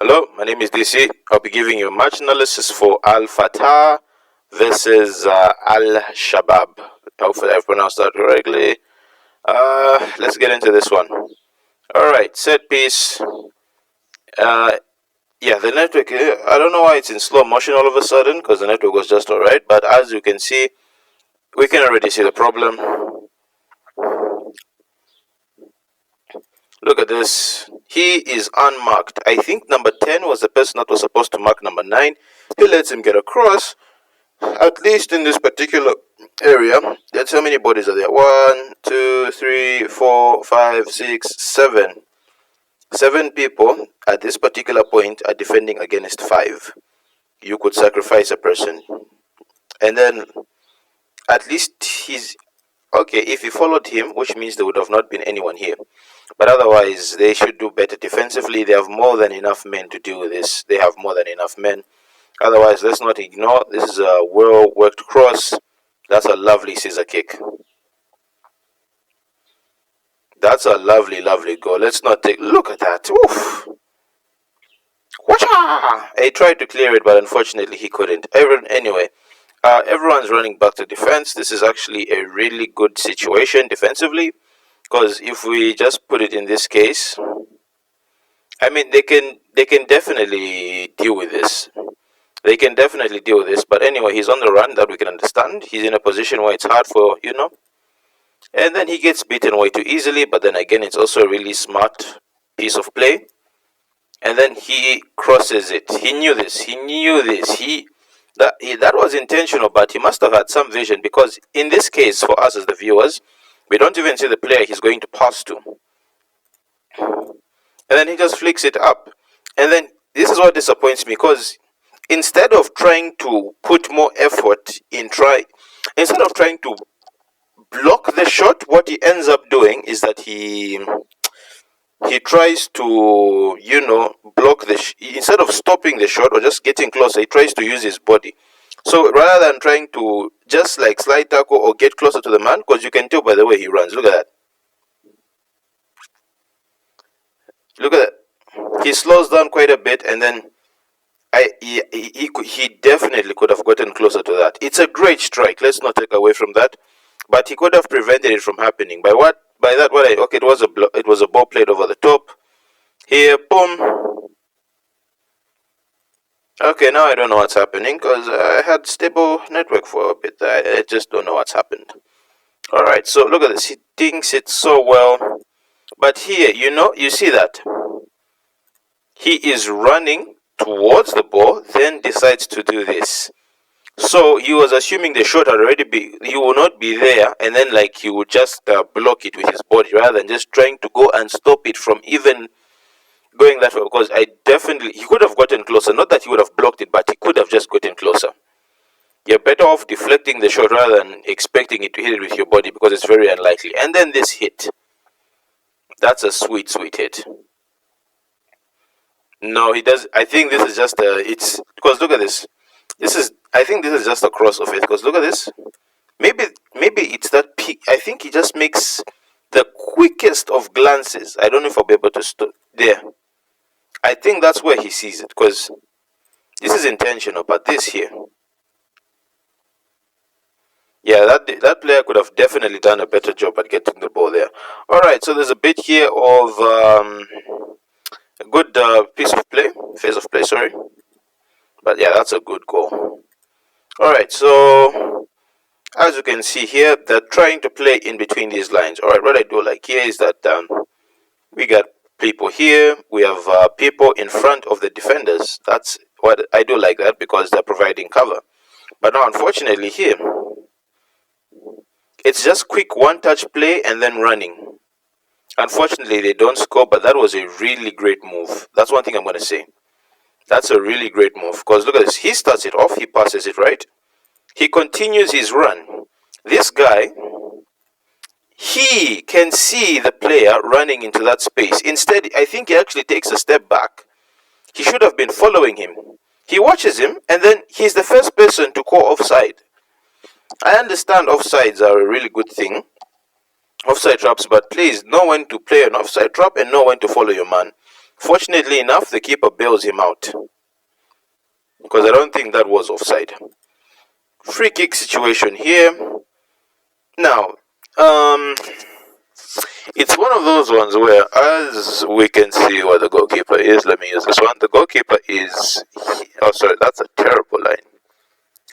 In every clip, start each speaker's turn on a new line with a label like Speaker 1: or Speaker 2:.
Speaker 1: Hello, my name is DC. I'll be giving you a match analysis for Al Fateh versus Al Shabab. Hopefully, I've pronounced that correctly. Let's get into this one. All right, set piece. Uh, yeah, the network. I don't know why it's in slow motion all of a sudden because the network was just alright. But as you can see, we can already see the problem. Look at this. He is unmarked. I think number 10 was the person that was supposed to mark number 9. He lets him get across. At least in this particular area, that's how many bodies are there? 1, 2, 3, 4, 5, 6, 7. 7 people at this particular point are defending against 5. You could sacrifice a person. And then at least he's okay. If he followed him, which means there would have not been anyone here. But otherwise, they should do better defensively. They have more than enough men to deal with this. They have more than enough men. Otherwise, let's not ignore. This is a well-worked cross. That's a lovely scissor kick. That's a lovely, lovely goal. Let's not take... Look at that. Oof. Watcha! He tried to clear it, but unfortunately he couldn't. Anyway, everyone's running back to defense. This is actually a really good situation defensively. Because if we just put it in this case... I mean, they can definitely deal with this. They can definitely deal with this. But anyway, he's on the run, that we can understand. He's in a position where it's hard for, And then he gets beaten way too easily. But then again, it's also a really smart piece of play. And then he crosses it. He knew this. He knew this. That was intentional, but he must have had some vision. Because in this case, for us as the viewers, we don't even see the player he's going to pass to. And then he just flicks it up. And then this is what disappoints me, because instead of trying to put more effort instead of trying to block the shot, what he ends up doing is that he tries to, block instead of stopping the shot or just getting closer, he tries to use his body. So rather than trying to just like slide tackle or get closer to the man, because you can tell by the way he runs. Look at that. Look at that. He slows down quite a bit, and then he definitely could have gotten closer to that. It's a great strike. Let's not take away from that, but he could have prevented it from happening. It was a ball played over the top. Here, boom. Okay, now I don't know what's happening because I had stable network for a bit. I just don't know what's happened. All right, so look at this. He thinks it so well. But here, you see that he is running towards the ball, then decides to do this. So he was assuming the shot he will not be there, and then he would just block it with his body rather than just trying to go and stop it from even going that way. Because he could have gotten closer. Not that he would have blocked it, but he could have just gotten closer. You're better off deflecting the shot rather than expecting it to hit it with your body, because it's very unlikely. And then this hit. That's a sweet, sweet hit. No, he does. I think this is just it's because look at this. I think this is just a cross of it. Because look at this. Maybe it's that peak. I think he just makes the quickest of glances. I don't know if I'll be able to stop there. I think that's where he sees it, because this is intentional. But this here. Yeah, that player could have definitely done a better job at getting the ball there. All right, so there's a bit here of a good phase of play, sorry. But yeah, that's a good goal. All right, so as you can see here, they're trying to play in between these lines. All right, what I do like here is that we got people here. We have people in front of the defenders. That's what I do like that, because they're providing cover. But now, unfortunately, here, it's just quick one-touch play and then running. Unfortunately, they don't score, but that was a really great move. That's one thing I'm going to say. That's a really great move, because look at this. He starts it off. He passes it, right? He continues his run. This guy, he can see the player running into that space. Instead, I think he actually takes a step back. He should have been following him. He watches him, and then he's the first person to call offside. I understand offsides are a really good thing, offside traps, but please know when to play an offside trap and know when to follow your man. Fortunately enough, the keeper bails him out, because I don't think that was offside. Free kick situation here. Now, it's one of those ones where, as we can see what the goalkeeper is, let me use this one. The goalkeeper is, oh sorry, that's a terrible line.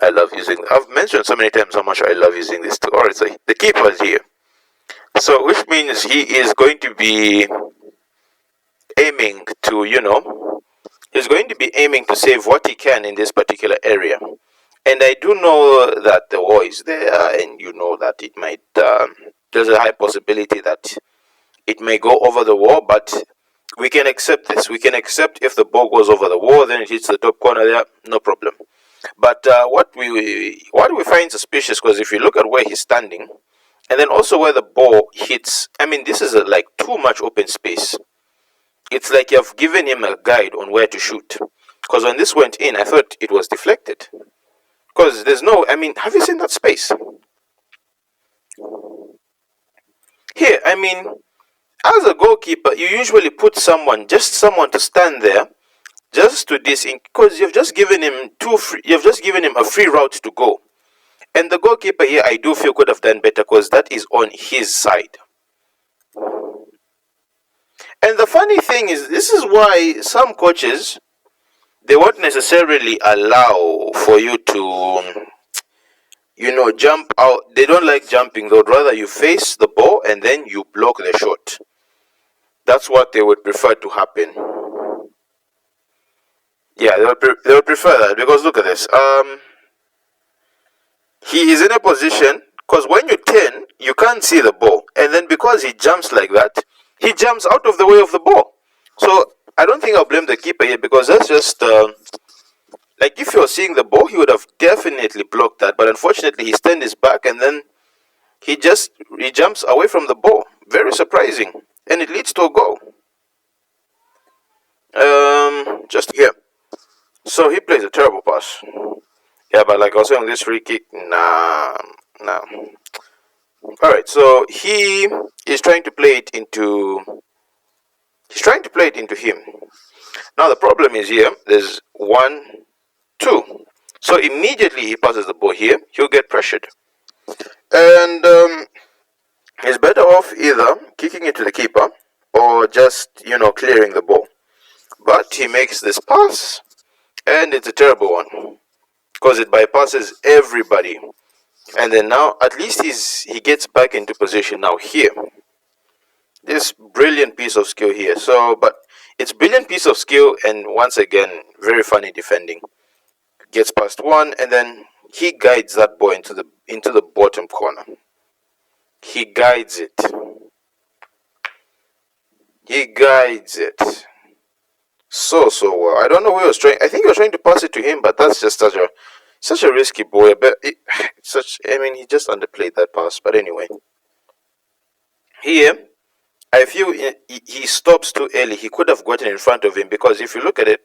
Speaker 1: I love using, I've mentioned so many times how much I love using this too. Alright, so the keeper is here. So, which means he is going to be aiming to, he's going to be aiming to save what he can in this particular area. And I do know that the wall is there, and you know that it might, there's a high possibility that it may go over the wall, but we can accept this. We can accept if the ball goes over the wall, then it hits the top corner there, no problem. But what we find suspicious, because if you look at where he's standing, and then also where the ball hits, I mean, this is like too much open space. It's like you've given him a guide on where to shoot. Because when this went in, I thought it was deflected. Because there's no, I mean, have you seen that space? Here, I mean, as a goalkeeper, you usually put someone to stand there, just to because you've just given him a free route to go. And the goalkeeper here, I do feel could have done better, because that is on his side. And the funny thing is, this is why some coaches, they won't necessarily allow for you to, jump out. They don't like jumping. They would rather you face the ball and then you block the shot. That's what they would prefer to happen. Yeah, they would prefer that, because look at this. He is in a position, because when you turn, you can't see the ball. And then because he jumps like that, he jumps out of the way of the ball. So I don't think I'll blame the keeper here, because that's just, like if you're seeing the ball, he would have definitely blocked that. But unfortunately, he turned his back and then he jumps away from the ball. Very surprising. And it leads to a goal. Just here. So he plays a terrible pass. Yeah, but like I was saying, this free kick, nah. Alright, so he is trying to play it into... He's trying to play it into him. Now the problem is here, there's 1, 2. So immediately he passes the ball here, he'll get pressured. And he's better off either kicking it to the keeper or just, clearing the ball. But he makes this pass, and it's a terrible one, because it bypasses everybody. And then now, at least he gets back into position now here. This brilliant piece of skill here. So, but it's brilliant piece of skill, and once again, very funny defending. Gets past one, and then he guides that ball into the bottom corner. He guides it. So well. I don't know who he was trying. I think he was trying to pass it to him, but that's just such a risky ball. But he just underplayed that pass. But anyway, here I feel he stops too early. He could have gotten in front of him, because if you look at it,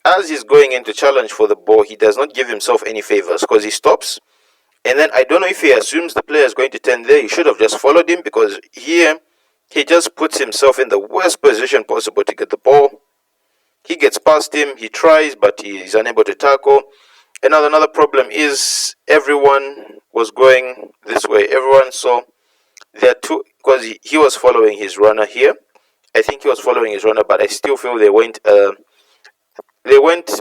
Speaker 1: as he's going in to challenge for the ball, he does not give himself any favors, because he stops. And then I don't know if he assumes the player is going to turn there. He should have just followed him, because here he just puts himself in the worst position possible to get the ball. He gets past him, he tries, but he is unable to tackle. Another problem is everyone was going this way. Everyone saw there are two, because he was following his runner here. I think he was following his runner, but I still feel they went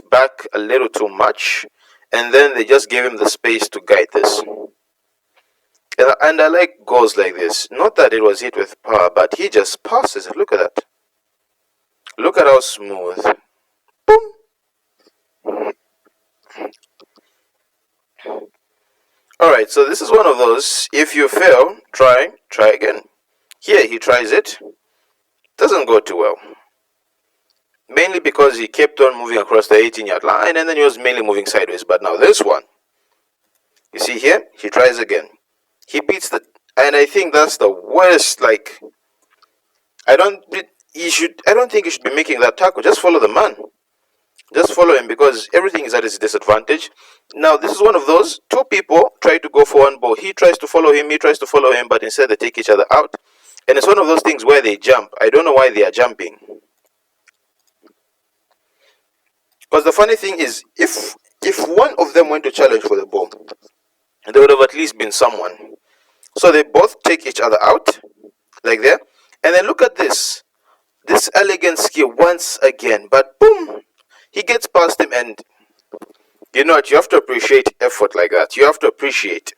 Speaker 1: back a little too much, and then they just gave him the space to guide this. And I like goals like this. Not that it was hit with power, but he just passes it. Look at that. Look at how smooth. Boom. Alright, so this is one of those. If you fail, try again. Here he tries it. Doesn't go too well. Mainly because he kept on moving across the 18-yard line, and then he was mainly moving sideways. But now this one, you see here, he tries again. He beats and I think that's the worst. Like, I don't think he should be making that tackle. Just follow the man. Just follow him, because everything is at his disadvantage. Now, this is one of those. Two people try to go for one ball. He tries to follow him, but instead they take each other out. And it's one of those things where they jump. I don't know why they are jumping. Because the funny thing is, if one of them went to challenge for the ball, there would have at least been someone. So they both take each other out, like that, and then look at this elegant skill once again. But boom, he gets past him, and you know what? You have to appreciate effort like that. You have to appreciate.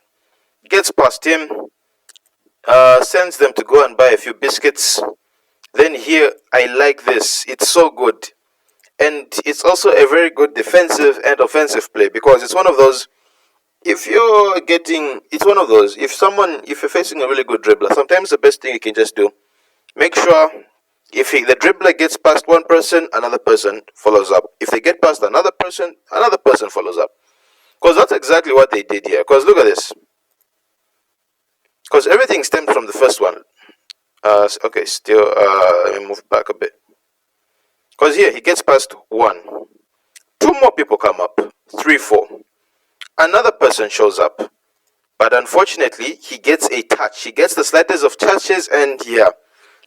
Speaker 1: Gets past him, sends them to go and buy a few biscuits. Then here, I like this. It's so good. And it's also a very good defensive and offensive play because it's one of those. If you're getting, it's one of those. If you're facing a really good dribbler, sometimes the best thing you can just do, make sure if the dribbler gets past one person, another person follows up. If they get past another person follows up. Because that's exactly what they did here. Because look at this. Because everything stems from the first one. Okay, still, let me move back a bit. Because here, he gets past one. Two more people come up. 3, 4. Another person shows up. But unfortunately, he gets a touch. He gets the slightest of touches, and yeah,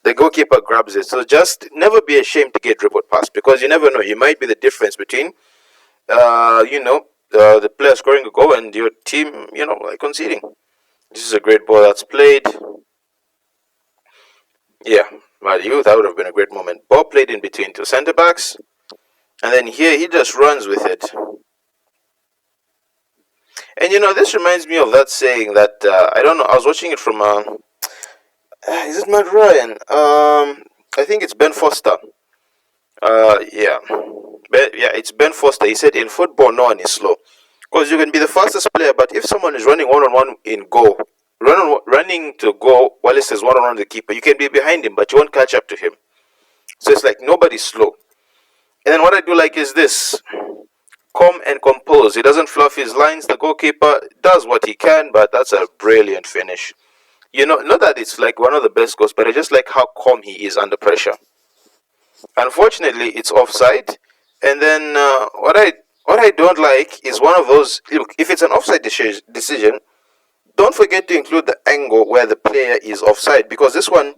Speaker 1: the goalkeeper grabs it. So just never be ashamed to get dribbled past, because you never know. You might be the difference between, the player scoring a goal and your team, like conceding. This is a great ball that's played. Yeah, that would have been a great moment. Ball played in between two centre backs. And then here he just runs with it. And this reminds me of that saying that, I don't know, I was watching it from, is it Matt Ryan? I think it's Ben Foster. Yeah. It's Ben Foster. He said in football, no one is slow. Because you can be the fastest player, but if someone is running one-on-one in goal, running to goal while it says one-on-one with the keeper, you can be behind him, but you won't catch up to him. So it's like nobody's slow. And then what I do like is this. Calm and compose. He doesn't fluff his lines. The goalkeeper does what he can, but that's a brilliant finish. Not that it's like one of the best goals, but I just like how calm he is under pressure. Unfortunately, it's offside. And then what I don't like is one of those. Look, if it's an offside decision, don't forget to include the angle where the player is offside, because this one,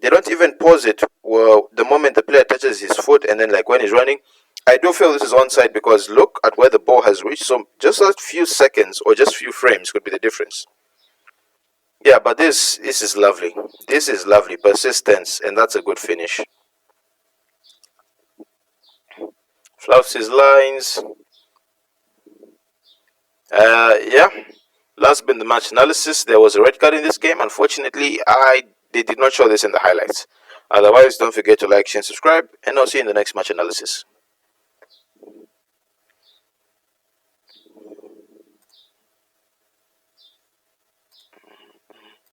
Speaker 1: they don't even pause it the moment the player touches his foot, and then like when he's running. I do feel this is onside because look at where the ball has reached. So just a few seconds or just few frames could be the difference. Yeah, but this is lovely. This is lovely persistence, and that's a good finish. Fluffs his lines. Yeah. Last but in the match analysis, there was a red card in this game. Unfortunately, they did not show this in the highlights. Otherwise, don't forget to like, share, and subscribe, and I'll see you in the next match analysis.